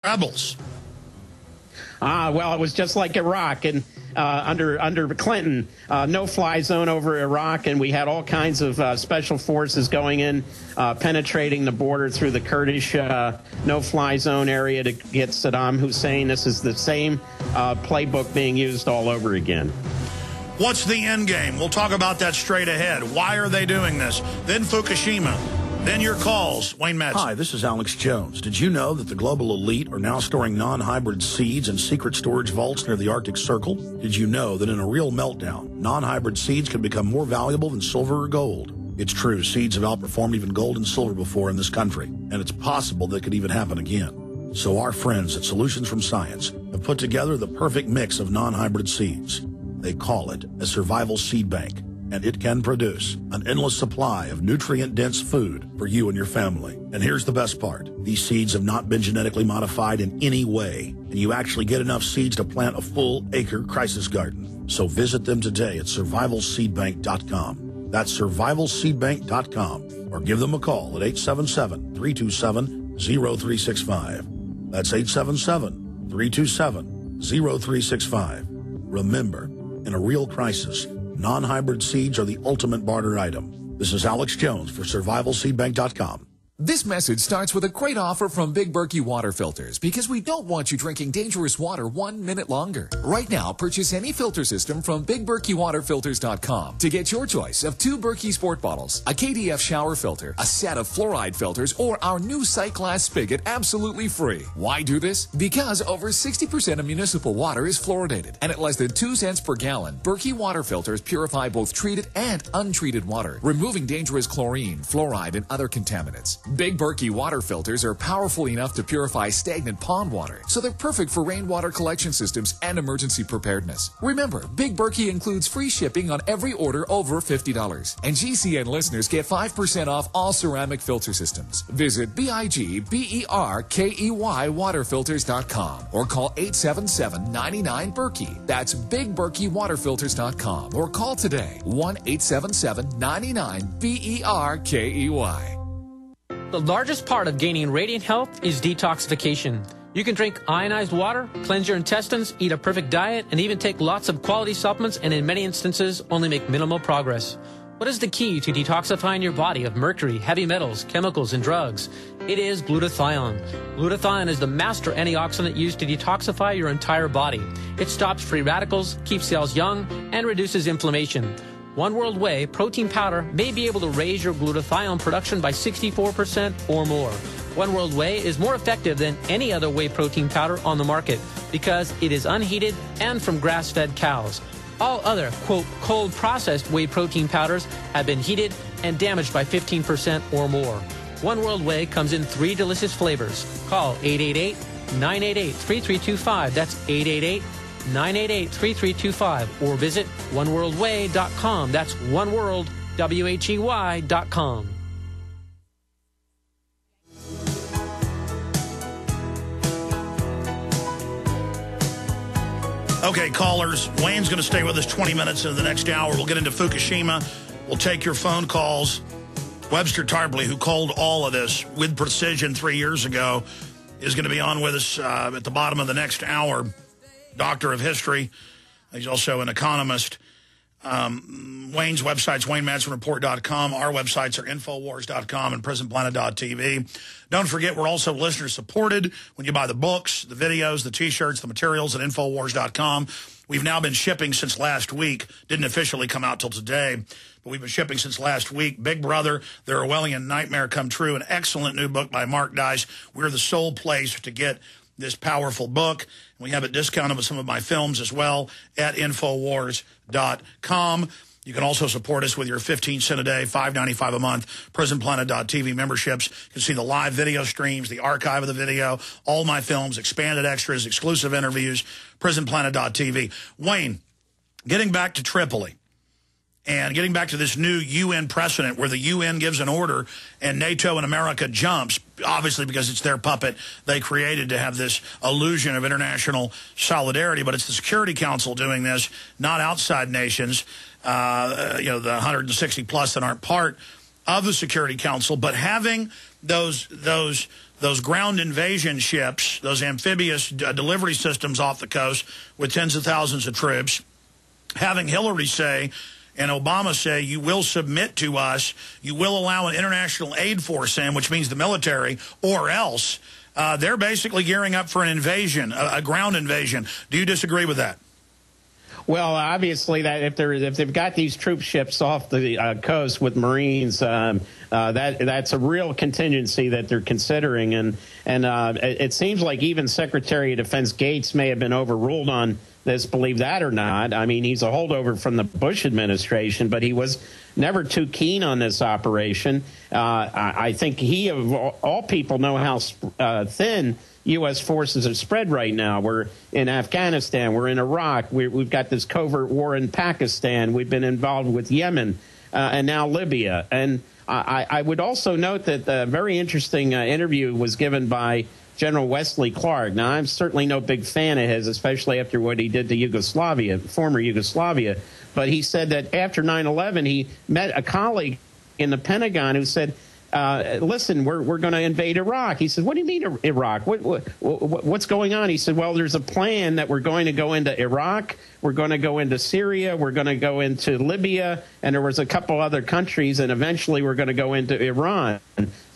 rebels? Well, it was just like Iraq and under Clinton, no-fly zone over Iraq, and we had all kinds of special forces going in, penetrating the border through the Kurdish no-fly zone area to get Saddam Hussein. This is the same playbook being used all over again. What's the end game? We'll talk about that straight ahead. Why are they doing this? Then Fukushima. Then your calls. Wayne Madsen. Hi, this is Alex Jones. Did you know that the global elite are now storing non-hybrid seeds in secret storage vaults near the Arctic Circle? Did you know that in a real meltdown, non-hybrid seeds can become more valuable than silver or gold? It's true, seeds have outperformed even gold and silver before in this country, and it's possible that could even happen again. So our friends at Solutions from Science have put together the perfect mix of non-hybrid seeds. They call it a survival seed bank, and it can produce an endless supply of nutrient-dense food for you and your family. And here's the best part. These seeds have not been genetically modified in any way, and you actually get enough seeds to plant a full-acre crisis garden. So visit them today at survivalseedbank.com. That's survivalseedbank.com, or give them a call at 877-327-0365. That's 877-327-0365. Remember, in a real crisis, non-hybrid seeds are the ultimate barter item. This is Alex Jones for survivalseedbank.com. This message starts with a great offer from Big Berkey Water Filters, because we don't want you drinking dangerous water 1 minute longer. Right now, purchase any filter system from BigBerkeyWaterFilters.com to get your choice of 2 Berkey Sport bottles, a KDF shower filter, a set of fluoride filters, or our new sight glass spigot absolutely free. Why do this? Because over 60% of municipal water is fluoridated, and at less than 2 cents per gallon, Berkey Water Filters purify both treated and untreated water, removing dangerous chlorine, fluoride, and other contaminants. Big Berkey water filters are powerful enough to purify stagnant pond water, so they're perfect for rainwater collection systems and emergency preparedness. Remember, Big Berkey includes free shipping on every order over $50. And GCN listeners get 5% off all ceramic filter systems. Visit BIGBERKEY waterfilters.com or call 877-99-BERKEY. That's BigBerkeyWaterFilters.com or call today 1-877-99-BERKEY. The largest part of gaining radiant health is detoxification. You can drink ionized water, cleanse your intestines, eat a perfect diet, and even take lots of quality supplements, and in many instances only make minimal progress. What is the key to detoxifying your body of mercury, heavy metals, chemicals, and drugs? It is glutathione. Glutathione is the master antioxidant used to detoxify your entire body. It stops free radicals, keeps cells young, and reduces inflammation. One World Whey protein powder may be able to raise your glutathione production by 64% or more. One World Whey is more effective than any other whey protein powder on the market because it is unheated and from grass-fed cows. All other, quote, cold-processed whey protein powders have been heated and damaged by 15% or more. One World Whey comes in 3 delicious flavors. Call 888-988-3325. That's 888-988-3325, or visit oneworldwhey.com. That's oneworldwhey.com. Okay, callers, Wayne's going to stay with us 20 minutes into the next hour. We'll get into Fukushima. We'll take your phone calls. Webster Tarpley, who called all of this with precision 3 years ago, is going to be on with us at the bottom of the next hour. Doctor of history. He's also an economist. Wayne's website's WayneMadsenReport.com. Our websites are Infowars.com and PrisonPlanet.tv. Don't forget, we're also listener-supported when you buy the books, the videos, the T-shirts, the materials at Infowars.com. We've now been shipping since last week. Didn't officially come out till today, but we've been shipping since last week. Big Brother, The Orwellian Nightmare Come True, an excellent new book by Mark Dice. We're the sole place to get this powerful book. We have it discounted with some of my films as well at Infowars.com. You can also support us with your 15 cents a day, $5.95 a month, PrisonPlanet.tv memberships. You can see the live video streams, the archive of the video, all my films, expanded extras, exclusive interviews, PrisonPlanet.tv. Wayne, getting back to Tripoli and getting back to this new UN precedent where the UN gives an order and NATO and America jumps, obviously because it's their puppet they created to have this illusion of international solidarity, but it's the Security Council doing this, not outside nations, the 160 plus that aren't part of the Security Council, but having those ground invasion ships, those amphibious delivery systems off the coast with tens of thousands of troops, having Hillary say and Obama say, you will submit to us, you will allow an international aid force in, which means the military, or else they're basically gearing up for an invasion, a ground invasion. Do you disagree with that? Well, obviously, that if they've got these troop ships off the coast with Marines, that's a real contingency that they're considering, and it seems like even Secretary of Defense Gates may have been overruled on this, believe that or not. I mean, he's a holdover from the Bush administration, but he was never too keen on this operation. I think he, of all people, know how thin U.S. forces are spread right now. We're in Afghanistan. We're in Iraq. We've got this covert war in Pakistan. We've been involved with Yemen and now Libya. And I would also note that a very interesting interview was given by General Wesley Clark. Now, I'm certainly no big fan of his, especially after what he did to Yugoslavia, former Yugoslavia. But he said that after 9/11, he met a colleague in the Pentagon who said, listen, we're going to invade Iraq. He said, what do you mean Iraq? What's going on? He said, well, there's a plan that we're going to go into Iraq, we're going to go into Syria, we're going to go into Libya, and there was a couple other countries, and eventually we're going to go into Iran.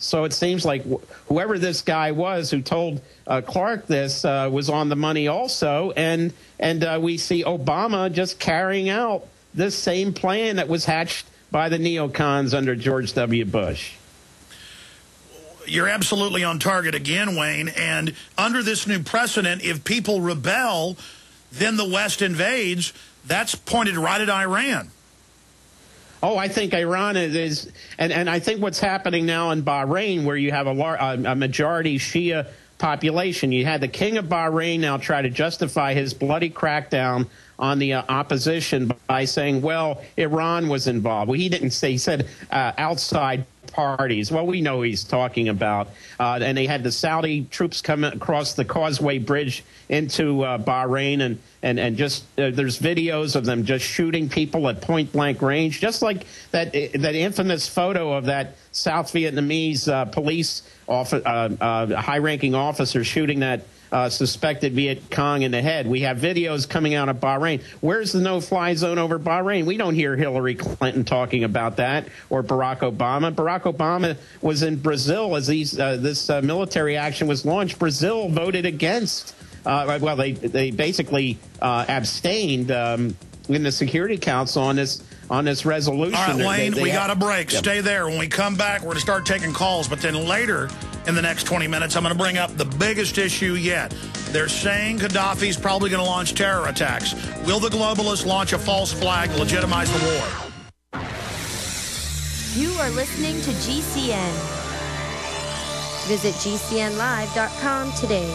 So it seems like whoever this guy was who told Clark this was on the money also, and we see Obama just carrying out this same plan that was hatched by the neocons under George W. Bush. You're absolutely on target again, Wayne. And under this new precedent, if people rebel, then the West invades. That's pointed right at Iran. Oh, I think Iran is, and I think what's happening now in Bahrain, where you have a majority Shia population. You had the king of Bahrain now try to justify his bloody crackdown on the opposition by saying, well, Iran was involved. Well, he didn't say, he said outside parties. Well, we know who he's talking about. And they had the Saudi troops come across the Causeway Bridge into Bahrain, and just there's videos of them just shooting people at point-blank range, just like that infamous photo of that South Vietnamese police high-ranking officer shooting that suspected Viet Cong in the head. We have videos coming out of Bahrain. Where's the no-fly zone over Bahrain? We don't hear Hillary Clinton talking about that, or Barack Obama. Barack Obama was in Brazil as this military action was launched. Brazil voted against. Well, they basically abstained in the Security Council on this resolution. All right, Wayne, we got a break. Yep. Stay there. When we come back, we're going to start taking calls. But then later in the next 20 minutes, I'm going to bring up the biggest issue yet. They're saying Gaddafi's probably going to launch terror attacks. Will the globalists launch a false flag to legitimize the war? You are listening to GCN. Visit GCNlive.com today.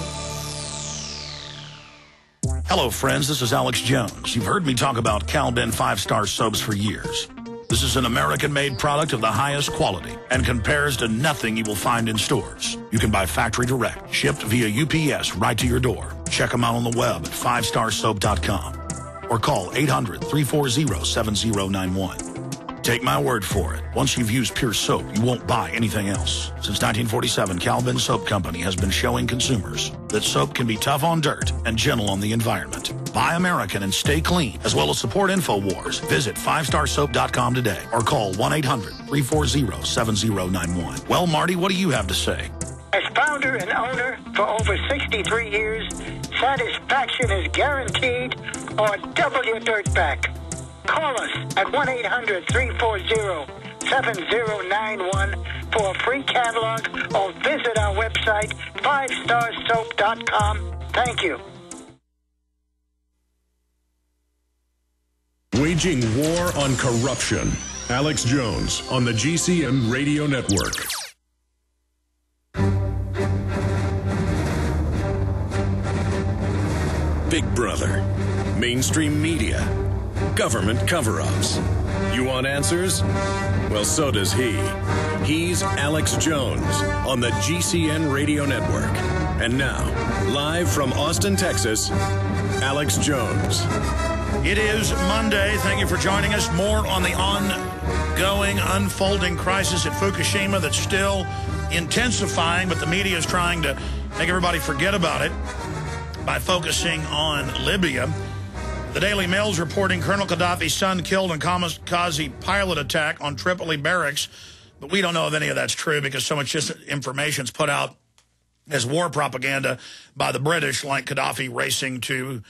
Hello, friends. This is Alex Jones. You've heard me talk about Cal-Ben 5-star soaps for years. This is an American-made product of the highest quality and compares to nothing you will find in stores. You can buy factory direct, shipped via UPS right to your door. Check them out on the web at 5starsoap.com or call 800-340-7091. Take my word for it. Once you've used Pure Soap, you won't buy anything else. Since 1947, Cal-Ben Soap Company has been showing consumers that soap can be tough on dirt and gentle on the environment. Buy American and stay clean, as well as support InfoWars. Visit 5starsoap.com today or call 1-800-340-7091. Well, Marty, what do you have to say? As founder and owner for over 63 years, satisfaction is guaranteed or double your dirt back. Call us at 1-800-340-7091 for a free catalog or visit our website, 5starsoap.com. Thank you. Waging war on corruption. Alex Jones on the GCN Radio Network. Big Brother, mainstream media, government cover-ups. You want answers? Well, so does he. He's Alex Jones on the GCN Radio Network. And now, live from Austin, Texas, Alex Jones. It is Monday. Thank you for joining us. More on the ongoing, unfolding crisis at Fukushima that's still intensifying, but the media is trying to make everybody forget about it by focusing on Libya. The Daily Mail's reporting Colonel Gaddafi's son killed in kamikaze pilot attack on Tripoli barracks, but we don't know if any of that's true because so much information is put out as war propaganda by the British, like Gaddafi racing to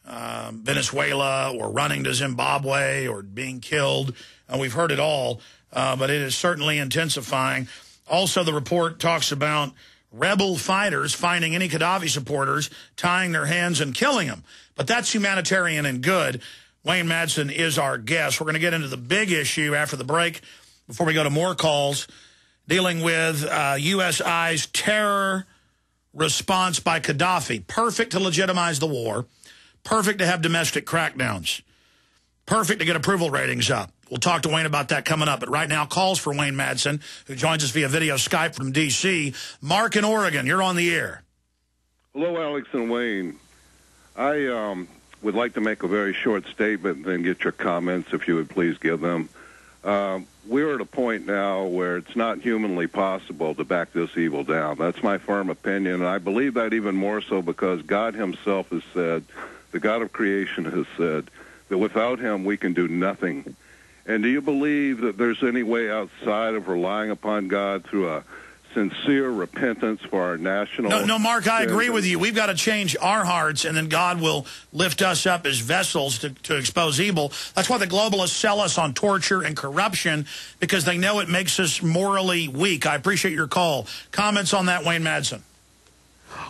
Venezuela or running to Zimbabwe or being killed. We've heard it all, but it is certainly intensifying. Also, the report talks about rebel fighters finding any Gaddafi supporters, tying their hands and killing them. But that's humanitarian and good. Wayne Madsen is our guest. We're going to get into the big issue after the break before we go to more calls, dealing with USI's terror response by Gaddafi. Perfect to legitimize the war. Perfect to have domestic crackdowns. Perfect to get approval ratings up. We'll talk to Wayne about that coming up. But right now, calls for Wayne Madsen, who joins us via video Skype from D.C. Mark in Oregon, you're on the air. Hello, Alex and Wayne. I would like to make a very short statement and then get your comments, if you would please give them. We're at a point now where it's not humanly possible to back this evil down. That's my firm opinion, and I believe that even more so because God himself has said, the God of creation has said, that without him we can do nothing. And do you believe that there's any way outside of relying upon God through a sincere repentance for our national... No, Mark, I agree with you. We've got to change our hearts, and then God will lift us up as vessels to expose evil. That's why the globalists sell us on torture and corruption, because they know it makes us morally weak. I appreciate your call. Comments on that, Wayne Madsen?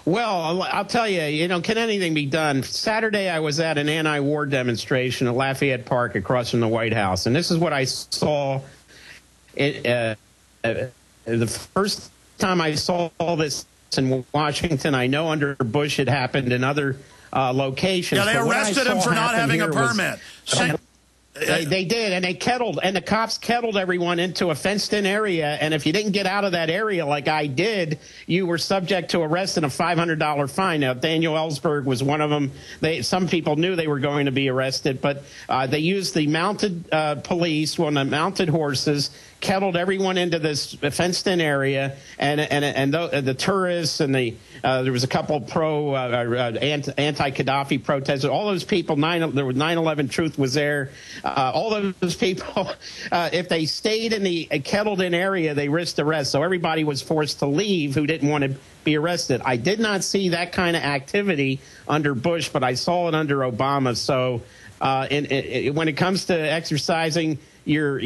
Well, I'll tell you, can anything be done? Saturday, I was at an anti-war demonstration at Lafayette Park across from the White House, and this is what I saw. The first time I saw this in Washington, I know under Bush it happened in other locations. Yeah, they arrested him for not having a permit. They did, and the cops kettled everyone into a fenced-in area, and if you didn't get out of that area like I did, you were subject to arrest and a $500 fine. Now, Daniel Ellsberg was one of them. Some people knew they were going to be arrested, but they used the mounted police, the mounted horses, kettled everyone into this fenced-in area, and the tourists and there was a couple anti-Gaddafi protesters. All those people, 9/11 Truth was there. All those people, if they stayed in the kettled-in area, they risked arrest. So everybody was forced to leave who didn't want to be arrested. I did not see that kind of activity under Bush, but I saw it under Obama. So when it comes to exercising your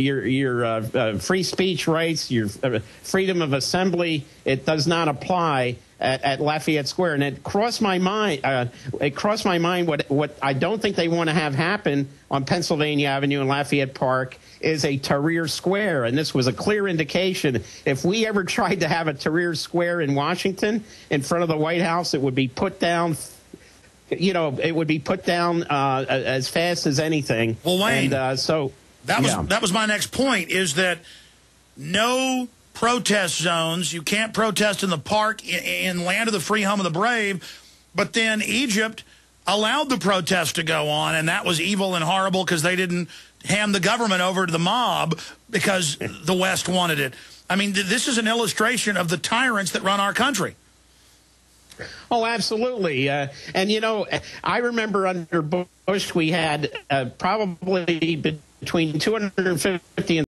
free speech rights, your freedom of assembly, it does not apply at Lafayette Square. And it crossed my mind. What I don't think they want to have happen on Pennsylvania Avenue and Lafayette Park is a Tahrir Square. And this was a clear indication. If we ever tried to have a Tahrir Square in Washington in front of the White House, it would be put down. It would be put down as fast as anything. Well, Wayne, and, that was my next point, is that no protest zones. You can't protest in the park in land of the free, home of the brave. But then Egypt allowed the protest to go on, and that was evil and horrible because they didn't hand the government over to the mob because the West wanted it. I mean, this is an illustration of the tyrants that run our country. Oh, absolutely. And, I remember under Bush we had probably between 250 and